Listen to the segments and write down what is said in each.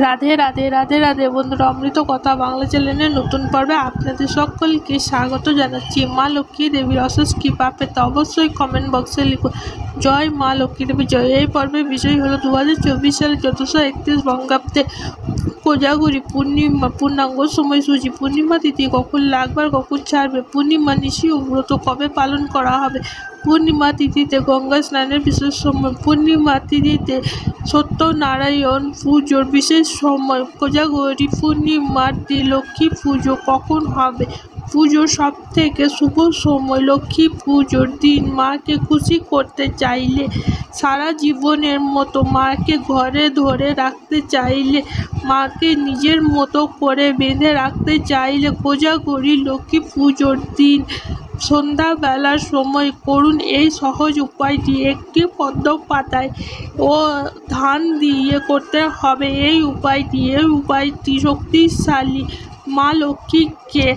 রাধে রাধে রাধে রাধে বন্ধুরা, অমৃত কথা বাংলা চ্যানেলের নতুন পর্বে আপনাদের সকলকে স্বাগত জানাচ্ছি। মা লক্ষ্মী দেবীর অশেষ কৃপা পেতে অবশ্যই কমেন্ট বক্সে লিখুন জয় মা লক্ষ্মী দেবী জয়। এই পর্বের বিষয় হলো 2024 সালের 1431 বঙ্গাব্দে কোজাগরী পূর্ণিমা পূর্ণাঙ্গ সময়সূচি। পূর্ণিমা তিথি কখন লাগবে, কখন ছাড়বে, পূর্ণিমা নিশি ও ব্রত কবে পালন করা হবে, পূর্ণিমা তিথিতে গঙ্গা স্নানের বিশেষ সময়, পূর্ণিমা তিথিতে সত্যনারায়ণ পুজোর বিশেষ সময়, কোজাগরী পূর্ণিমার দিন লক্ষ্মী পুজো কখন হবে, পুজোর সব থেকে শুভ সময়, লক্ষ্মী পুজোর দিন মাকে খুশি করতে চাইলে, সারা জীবনের মতো মাকে ঘরে ধরে রাখতে চাইলে, মাকে নিজের মতো করে বেঁধে রাখতে চাইলে, কোজাগরী লক্ষ্মী পুজোর দিন সন্ধ্যাবেলার সময় করুন এই সহজ উপায়টি। একটি পদ্ম পাতায় ও ধান দিয়ে করতে হবে এই উপায়টি শক্তিশালী মা লক্ষ্মীকে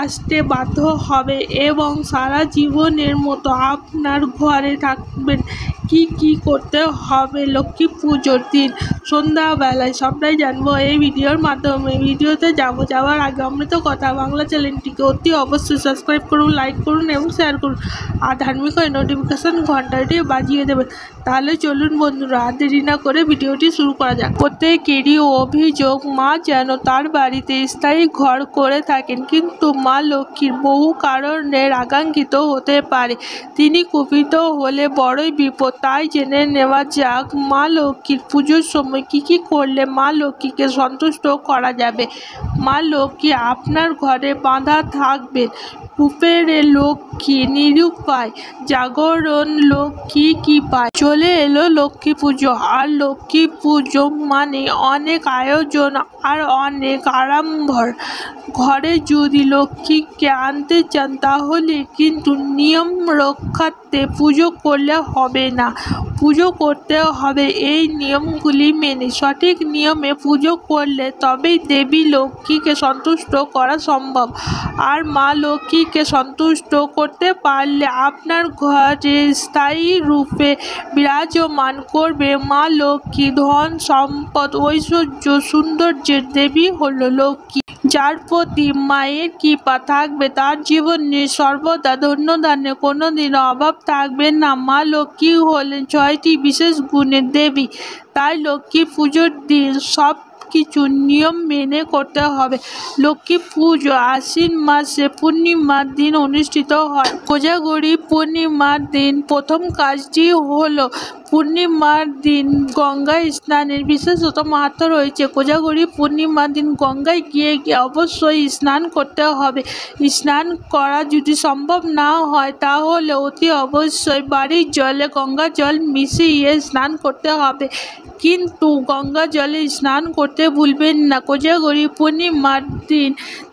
আসতে বাধ্য হবে এবং সারা জীবনের মতো আপনার ঘরে থাকবেন। কি করতে হবে লক্ষ্মী পুজোর দিন সন্ধ্যাবেলায় সবটাই জানবো এই ভিডিওর মাধ্যমে। ভিডিওতে যাওয়ার আগে অমৃত কথা বাংলা চ্যানেলটিকে অতি অবশ্যই সাবস্ক্রাইব করুন, লাইক করুন এবং শেয়ার করুন, আর ধার্মিক নোটিফিকেশন ঘন্টাটি বাজিয়ে দেবেন। তাহলে চলুন বন্ধুরা, আর দেরি না করে ভিডিওটি শুরু করা যাক। প্রত্যেকেরই অভিযোগ মা যেন তার বাড়িতে স্থায়ী ঘর করে থাকেন, কিন্তু মা লক্ষ্মীর বহু কারণে রাগান্বিত হতে পারে। তিনি কুপিত হলে বড়ই বিপদ। তাই জেনে নেওয়া যাক মা লক্ষ্মীর পুজোর সময় কি করলে মা লক্ষ্মীকে সন্তুষ্ট করা যাবে। মা লক্ষ্মী আপনার ঘরে বাঁধা থাকবেন। উপরে লক্ষ্মী নিরুপায়, জাগরণ লক্ষ্মী কি পায়। চলে এলো লক্ষ্মী পুজো, আর লক্ষ্মী পুজো মানে অনেক আয়োজন আর অনেক আড়ম্বর। ঘরে যদি লক্ষ্মীকে আনতে চান তাহলে কিন্তু নিয়ম রক্ষার্থে পুজো করলে হবে না। পুজো করতে হবে এই নিয়মগুলি মেনে। সঠিক নিয়মে পুজো করলে তবেই দেবী লক্ষ্মীকে সন্তুষ্ট করা সম্ভব। আর মা লক্ষ্মীকে সন্তুষ্ট করতে পারলে আপনার ঘরে স্থায়ী রূপে বিরাজমান করবে মা লক্ষ্মী। ধন সম্পদ ঐশ্বর্য সৌন্দর্যের দেবী হলো লক্ষ্মী। যার প্রতি মায়ের কৃপা থাকবে তার জীবনে সর্বদা ধন্যধান্যে কোনোদিনও অভাব থাকবে না। মা লক্ষ্মী হলেন 6টি বিশেষ গুণের দেবী, তাই লক্ষ্মী পুজোর দিন সব কিছু নিয়ম মেনে করতে হবে। লক্ষ্মী পুজো আশ্বিন মাসে পূর্ণিমার দিন অনুষ্ঠিত হয়। কোজাগরী পূর্ণিমার দিন প্রথম কাজটি হলো পূর্ণিমার দিন গঙ্গা স্নানের বিশেষত মাহাত্ম্য রয়েছে। কোজাগরী পূর্ণিমার দিন গঙ্গায় গিয়ে অবশ্যই স্নান করতে হবে। স্নান করা যদি সম্ভব না হয় তাহলে অতি অবশ্যই বাড়ির জলে গঙ্গা জল মিশিয়ে স্নান করতে হবে, কিন্তু গঙ্গা জলে স্নান করতে ভুলবেন না। কোজাগরী পূর্ণিমার দিন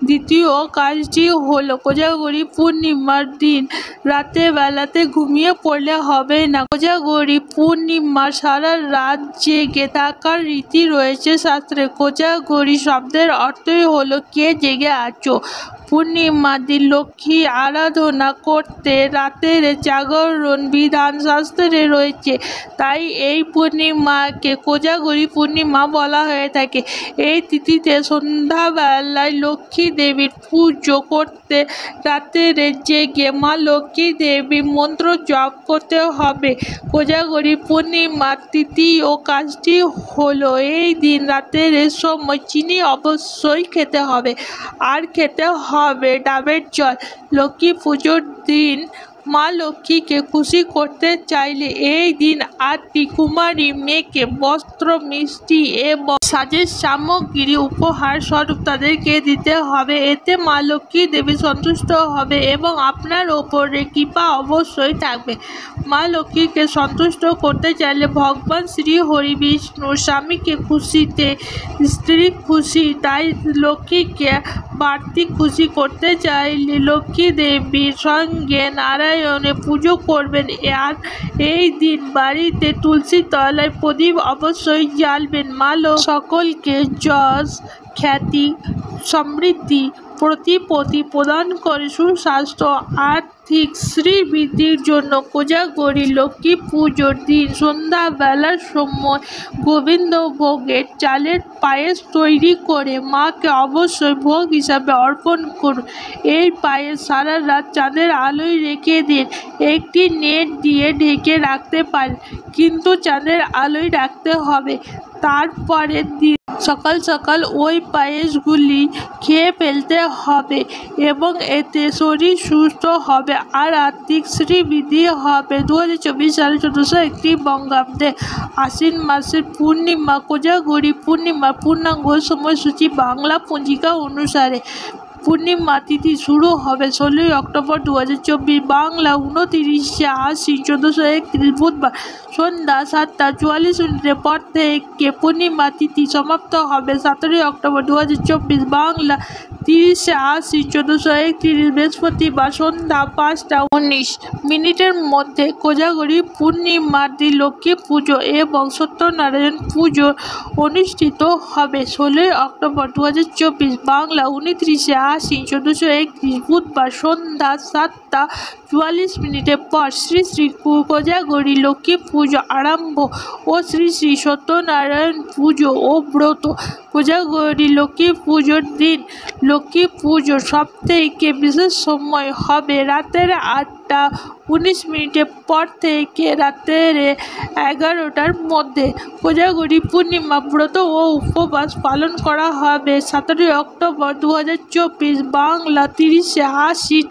দ্বিতীয় কাজটি হলো কোজাগরী পূর্ণিমার দিন রাতের বেলাতে ঘুমিয়ে পড়লে হবে না। কোজাগরী পূর্ণিমা সারা রাত জেগে থাকার রীতি রয়েছে শাস্ত্রে। কোজাগরী শব্দের অর্থই হলো কে জেগে আছো। পূর্ণিমার দিন লক্ষ্মী আরাধনা করতে রাতের জাগরণ বিধান শাস্ত্রে রয়েছে, তাই এই পূর্ণিমাকে কোজাগরী পূর্ণিমা বলা হয়ে থাকে। এই তিথিতে সন্ধ্যাবেলায় লক্ষ্মী দেবীর পুজো করতে রাতের জেগে মা লক্ষ্মী দেবীর মন্ত্র জপ করতে হবে। কোজাগরী পূর্ণিমার তৃতীয় কাজটি হলো এই দিন রাতের সময় চিনি অবশ্যই খেতে হবে, আর খেতে হবে ডাবের জল। লক্ষ্মী পুজোর দিন মা লক্ষ্মীকে খুশি করতে চাইলে এই দিন 8টি কুমারী মেয়েকে বস্ত্র মিষ্টি এবং সাজের সামগ্রী উপহার স্বরূপ তাদেরকে দিতে হবে। এতে মা লক্ষ্মী দেবী সন্তুষ্ট হবে এবং আপনার ওপরে কৃপা অবশ্যই থাকবে। মা লক্ষ্মীকে সন্তুষ্ট করতে চাইলে ভগবান শ্রী হরি বিষ্ণুর স্বামীকে খুশিতে স্ত্রী খুশি, তাই লক্ষ্মীকে বাড়তি খুশি করতে চাইলে লক্ষ্মী দেবীর সঙ্গে নারায়ণের পুজো করবেন। আর এই দিন বাড়িতে তুলসী তলায় প্রদীপ অবশ্যই জ্বালবেন। মা সকলকে যশ খ্যাতি সমৃদ্ধি প্রতিপত্তি প্রদান করে সুস্বাস্থ্য আর্থিক শ্রীবৃদ্ধির জন্য কোজাগরী লক্ষ্মী পুজোর দিন সন্ধ্যাবেলার সময় গোবিন্দভোগের চালের পায়েস তৈরি করে মাকে অবশ্যই ভোগ হিসাবে অর্পণ করুন। এই পায়েস সারা রাত চাঁদের আলোয় রেখে দিন। একটি নেট দিয়ে ঢেকে রাখতে পারেন, কিন্তু চাঁদের আলোয় রাখতে হবে। তারপরের দিন সকাল সকাল ওই পায়েসগুলি খেয়ে ফেলতে হবে এবং এতে শরীর সুস্থ হবে আর আর্থিক শ্রীবৃদ্ধি হবে। 2024 সালে 1401 বঙ্গাব্দে আশ্বিন মাসের পূর্ণিমা কোজাগরী পূর্ণিমা পূর্ণাঙ্গ সময়সূচি বাংলা পঞ্জিকা অনুসারে পূর্ণিমা তিথি শুরু হবে 16 অক্টোবর 2024, বাংলা 29 আশ্বিন 1431 বুধবার সন্ধ্যা 7:44 পর থেকে পূর্ণিমা তিথি সমাপ্ত হবে 17 অক্টোবর 2024, বাংলা 30 আশ্বিন 1431 বৃহস্পতিবার সন্ধ্যা 5:19 মধ্যে। কোজাগরী পূর্ণিমার দিন লক্ষ্মী পুজো এবং সত্যনারায়ণ পুজো অনুষ্ঠিত হবে 16 অক্টোবর 2024, বাংলা 29 আশ্বিন 1431 বুধবার সন্ধ্যা 7:44 পর। শ্রী শ্রী কোজাগরী লক্ষ্মী পুজো আরম্ভ ও শ্রী শ্রী সত্যনারায়ণ পুজো ও ব্রত। কোজাগরী লক্ষ্মী পুজোর দিন লক্ষ্মী পুজোর সবথেকে বিশেষ সময় হবে রাতের 8:19 পর থেকে রাতের 11টার মধ্যে। কোজাগরী পূর্ণিমা ব্রত ও উপবাস পালন করা হবে 17 অক্টোবর 2024, বাংলা 30 আশ্বিন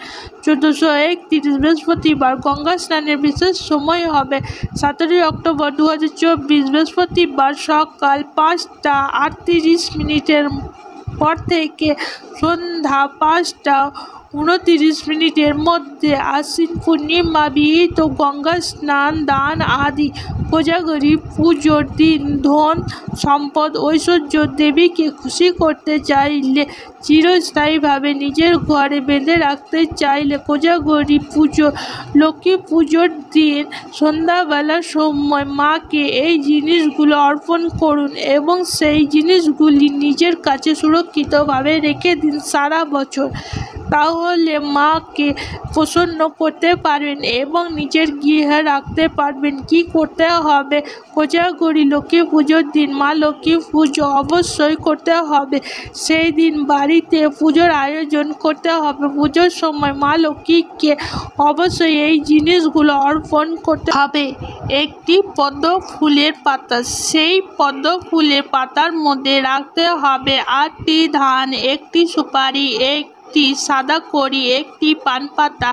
1431 বৃহস্পতিবার। গঙ্গা স্নানের বিশেষ সময় হবে 17 অক্টোবর 2024 বৃহস্পতিবার সকাল 5:38 পর থেকে সন্ধ্যা 5:29 মধ্যে। আশ্বিন পূর্ণিমা বিহিত গঙ্গা স্নান, দান আদি। কোজাগরী পুজোর দিন ধন সম্পদ ঐশ্বর্য দেবীকে খুশি করতে চাইলে, চিরস্থায়ীভাবে নিজের ঘরে বেঁধে রাখতে চাইলে কোজাগরী পুজো লক্ষ্মী পুজোর দিন সন্ধ্যাবেলার সময় মাকে এই জিনিসগুলো অর্পণ করুন এবং সেই জিনিসগুলি নিজের কাছে সুরক্ষিতভাবে রেখে দিন সারা বছর। তাহলে মাকে প্রসন্ন করতে পারবেন এবং নিজের গৃহে রাখতে পারবেন। কি করতে হবে? কোজাগরী লক্ষ্মী পুজোর দিন মা লক্ষ্মী পুজো অবশ্যই করতে হবে। সেই দিন বাড়িতে পুজোর আয়োজন করতে হবে। পুজোর সময় মা লক্ষ্মীকে অবশ্যই এই জিনিসগুলো অর্পণ করতে হবে। একটি পদ্ম ফুলের পাতা, সেই পদ্ম ফুলের পাতার মধ্যে রাখতে হবে 8টি ধান, একটি সুপারি, একটি সাদা কড়ি, একটি পান পাতা,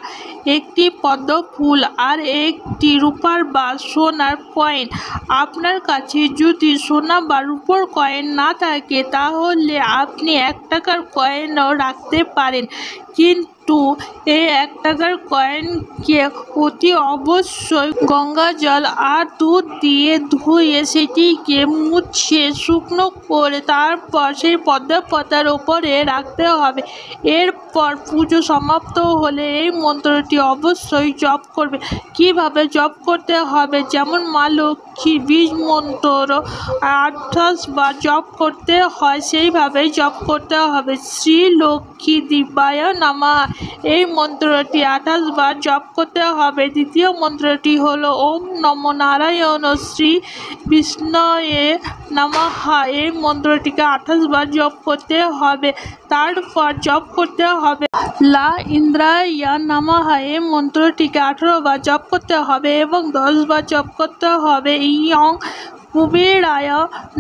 একটি পদ্ম ফুল আর একটি রূপার বা সোনার কয়েন। আপনার কাছে যদি সোনা বা রূপোর কয়েন না থাকে তাহলে আপনি 1 টাকার কয়েনও রাখতে পারেন, কিন্তু এই 1 টাকার কয়েনকে অতি অবশ্যই গঙ্গা জল আর দুধ দিয়ে ধুয়ে সেটিকে মুছে শুকনো করে তারপর সেই পদ্ম পাতার ওপরে রাখতে হবে। এরপর পুজো সমাপ্ত হলে এই মন্ত্রটি অবশ্যই জপ করবে। কিভাবে জপ করতে হবে? যেমন মা লক্ষ্মী বীজ মন্ত্র 28 বার জপ করতে হয়, সেইভাবেই জপ করতে হবে। শ্রী লক্ষ্মী দিব্যায় নমঃ, এই মন্ত্রটি 28 বার জপ করতে হবে। দ্বিতীয় মন্ত্রটি হলো ওম নমো নারায়ণ শ্রী বিষ্ণুয়ে নমঃ, এই মন্ত্রটিকে 28 বার জপ করতে হবে। তারপর জপ করতে হবে লা ইন্দ্রায় নমঃ, এই মন্ত্রটিকে 18 বার জপ করতে হবে এবং 10 বার জপ করতে হবে। ইয়ং কুবেরায়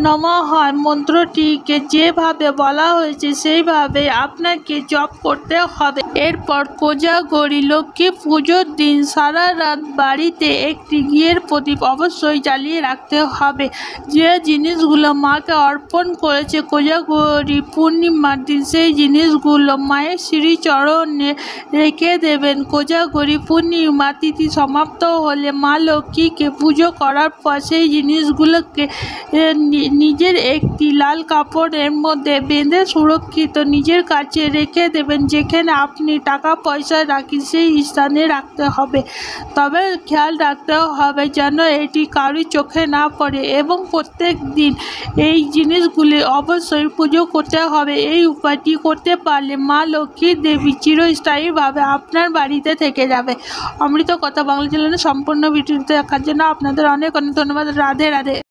নমঃ মন্ত্রটিকে যেভাবে বলা হয়েছে সেইভাবে আপনাকে জপ করতে হবে। এরপর কোজাগরী লক্ষ্মী পুজোর দিন সারা রাত বাড়িতে একটি ঘিয়ের প্রদীপ অবশ্যই জ্বালিয়ে রাখতে হবে। যে জিনিসগুলো মাকে অর্পণ করেছে কোজাগরী পূর্ণিমার দিন সেই জিনিসগুলো মায়ের শ্রীচরণে রেখে দেবেন। কোজাগরী পূর্ণিমা তিথি সমাপ্ত হলে মা লক্ষ্মীকে পুজো করার পর সেই জিনিসগুলো টাকাগুলোকে নিজের একটি লাল কাপড়ের মধ্যে বেঁধে সুরক্ষিত নিজের কাছে রেখে দেবেন। যেখানে আপনি টাকা পয়সা রাখেন সেই স্থানে রাখতে হবে, তবে খেয়াল রাখতে হবে যেন এটি কারোর চোখে না পড়ে এবং প্রত্যেক দিন এই জিনিসগুলি অবশ্যই পুজো করতে হবে। এই উপায়টি করতে পারলে মা লক্ষ্মী দেবী চিরস্থায়ীভাবে আপনার বাড়িতে থেকে যাবে। অমৃত কথা বাংলা চ্যানেলে সম্পূর্ণ ভিডিওটি দেখার জন্য আপনাদের অনেক অনেক ধন্যবাদ। রাধে রাধে।